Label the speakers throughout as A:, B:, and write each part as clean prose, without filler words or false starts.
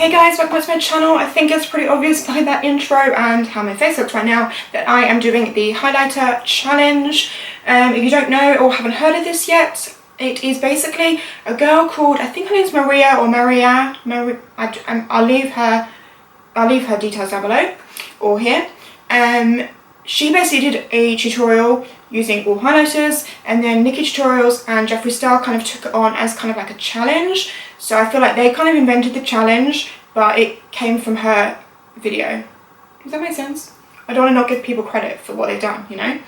A: Hey guys, welcome back to my channel. I think it's pretty obvious by that intro and how my face looks right now that I am doing the highlighter challenge. If you don't know or haven't heard of this yet, it is basically a girl called, I think her name's Maria or Maria. I'll leave her details down below or here. She basically did a tutorial using all highlighters, and then Nikki Tutorials and Jeffree Star kind of took it on as kind of like a challenge. So I feel like they kind of invented the challenge, but it came from her video. Does that make sense? I don't want to not give people credit for what they've done, you know?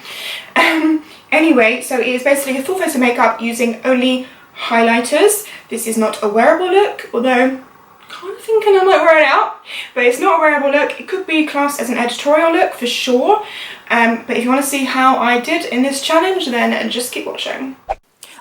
A: Anyway, so it is basically a full face of makeup using only highlighters. This is not a wearable look, although kind of thinking I might wear it out, but it's not a wearable look. It could be classed as an editorial look for sure, but if you want to see how I did in this challenge, then just keep watching.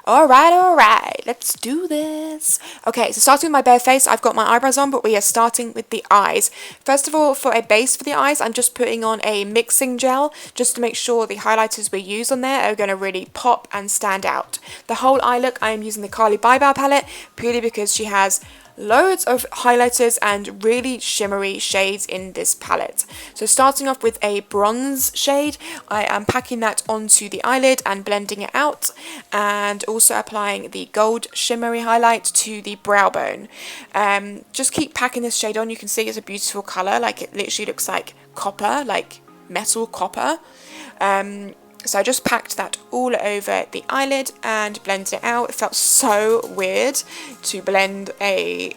B: Alright, let's do this. Okay, so starting with my bare face, I've got my eyebrows on, but we are starting with the eyes. First of all, for a base for the eyes, I'm just putting on a mixing gel, just to make sure the highlighters we use on there are going to really pop and stand out. The whole eye look, I am using the Carly Bybau palette, purely because she has loads of highlighters and really shimmery shades in this palette. So starting off with a bronze shade, I am packing that onto the eyelid and blending it out, and also applying the gold shimmery highlight to the brow bone. Just keep packing this shade on. You can see it's a beautiful colour, like it literally looks like copper, like metal copper. So I just packed that all over the eyelid and blended it out. It felt so weird to blend a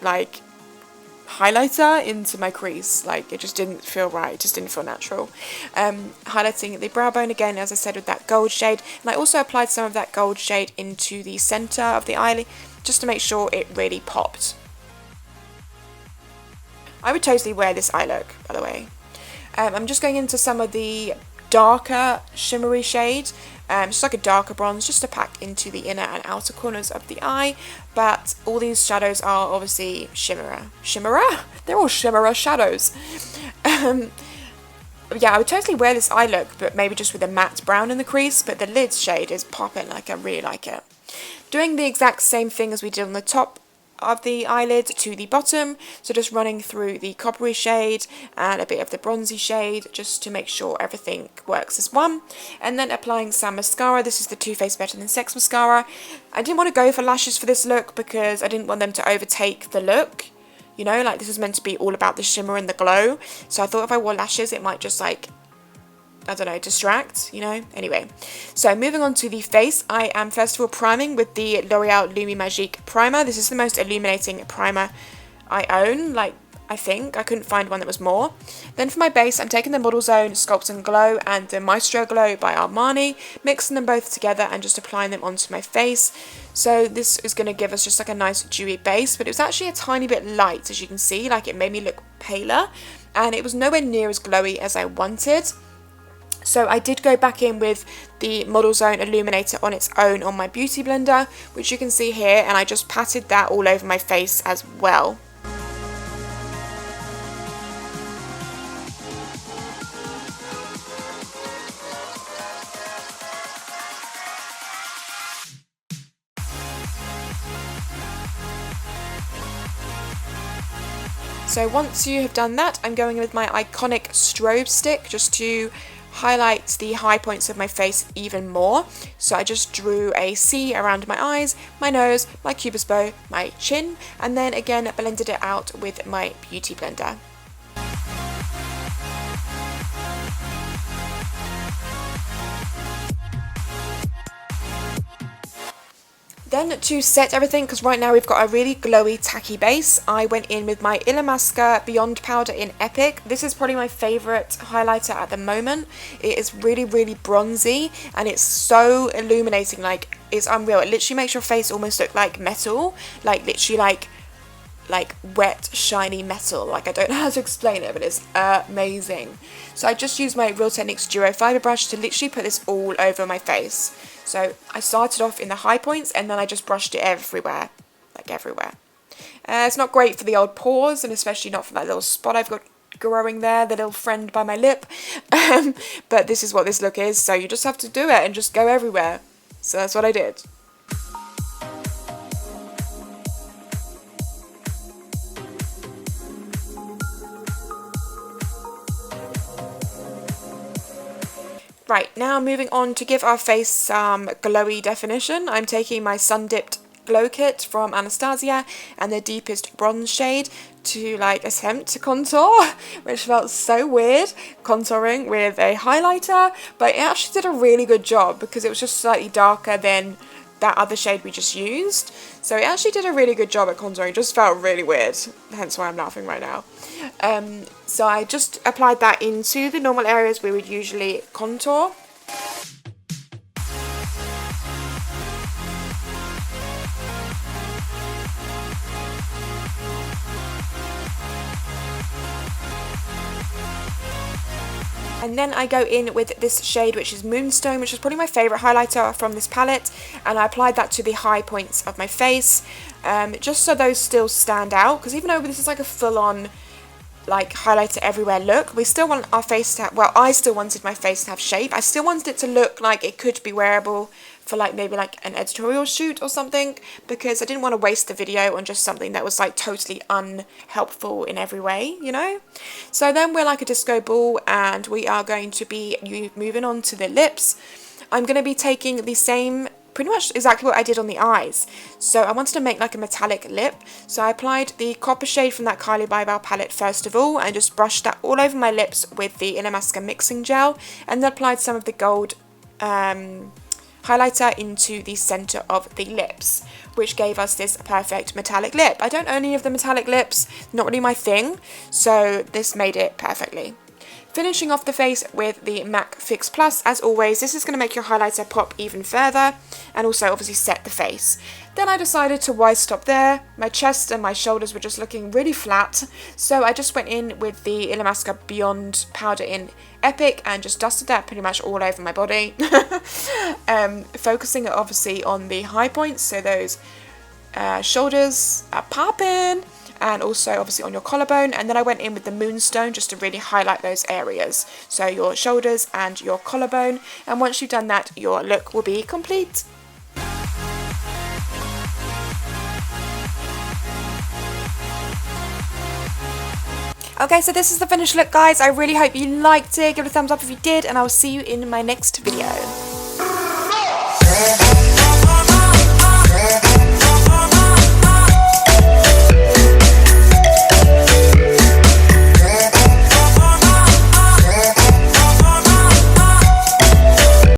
B: highlighter into my crease. Like, it just didn't feel right. It just didn't feel natural. Highlighting the brow bone again, as I said, with that gold shade. And I also applied some of that gold shade into the centre of the eyelid just to make sure it really popped. I would totally wear this eye look, by the way. I'm just going into some of the darker shimmery shade, just like a darker bronze, just to pack into the inner and outer corners of the eye. But all these shadows are obviously shimmerer. They're all shimmerer shadows. Yeah, I would totally wear this eye look, but maybe just with a matte brown in the crease. But the lid shade is popping, like I really like it. Doing the exact same thing as we did on the top of the eyelid to the bottom, so just running through the coppery shade and a bit of the bronzy shade just to make sure everything works as one, and then applying some mascara. This is the Too Faced Better Than Sex mascara. I didn't want to go for lashes for this look because I didn't want them to overtake the look, you know, like this is meant to be all about the shimmer and the glow, so I thought if I wore lashes it might just like, I don't know, distract, you know. Anyway, so moving on to the face, I am first of all priming with the L'Oreal Lumi Magique primer. This is the most illuminating primer I own, like, I think. I couldn't find one that was more. Then for my base, I'm taking the Modelsown Sculpt and Glow and the Maestro Glow by Armani, mixing them both together and just applying them onto my face. So this is going to give us just like a nice dewy base, but it was actually a tiny bit light, as you can see. Like, it made me look paler, and it was nowhere near as glowy as I wanted. So I did go back in with the Modelsown Illuminator on its own on my beauty blender, which you can see here, and I just patted that all over my face as well. So once you have done that, I'm going in with my iconic strobe stick just to highlight the high points of my face even more. So I just drew a C around my eyes, my nose, my cupid's bow, my chin, and then again blended it out with my beauty blender. Then to set everything, because right now we've got a really glowy tacky base, I went in with my Illamasqua Beyond Powder in Epic. This is probably my favourite highlighter at the moment. It is really, really bronzy, and it's so illuminating, like, it's unreal. It literally makes your face almost look like metal, like literally like wet, shiny metal. Like, I don't know how to explain it, but it's amazing. So I just used my Real Techniques Duo Fibre Brush to literally put this all over my face. So I started off in the high points, and then I just brushed it everywhere, like everywhere. It's not great for the old pores, and especially not for that little spot I've got growing there, the little friend by my lip. But this is what this look is, so you just have to do it and just go everywhere. So that's what I did. Right, now moving on to give our face some glowy definition. I'm taking my Sun Dipped Glow Kit from Anastasia and the deepest bronze shade to like attempt to contour, which felt so weird, contouring with a highlighter, but it actually did a really good job because it was just slightly darker than that other shade we just used. So it actually did a really good job at contouring, just felt really weird, hence why I'm laughing right now. So I just applied that into the normal areas we would usually contour. And then I go in with this shade, which is Moonstone, which is probably my favourite highlighter from this palette, and I applied that to the high points of my face, just so those still stand out, because even though this is like a full-on like highlighter everywhere look, we still want our face to have, well, I still wanted my face to have shape. I still wanted it to look like it could be wearable for like maybe like an editorial shoot or something, because I didn't want to waste the video on just something that was like totally unhelpful in every way, you know. So then we're like a disco ball, and we are going to be moving on to the lips. I'm going to be taking the same, pretty much exactly what I did on the eyes. So I wanted to make like a metallic lip, so I applied the copper shade from that Kylie Bybel palette first of all, and just brushed that all over my lips with the Illamasqua mixing gel, and then applied some of the gold highlighter into the center of the lips, which gave us this perfect metallic lip. I don't own any of the metallic lips, not really my thing, so this made it perfectly. Finishing off the face with the MAC Fix Plus, as always, this is going to make your highlighter pop even further, and also obviously set the face. Then I decided to why stop there. My chest and my shoulders were just looking really flat, so I just went in with the Illamasqua Beyond Powder in Epic and just dusted that pretty much all over my body. Focusing obviously on the high points, so those shoulders are popping, and also obviously on your collarbone. And then I went in with the Moonstone just to really highlight those areas, so your shoulders and your collarbone. And once you've done that, your look will be complete. Okay, so this is the finished look, guys. I really hope you liked it. Give it a thumbs up if you did, and I'll see you in my next video.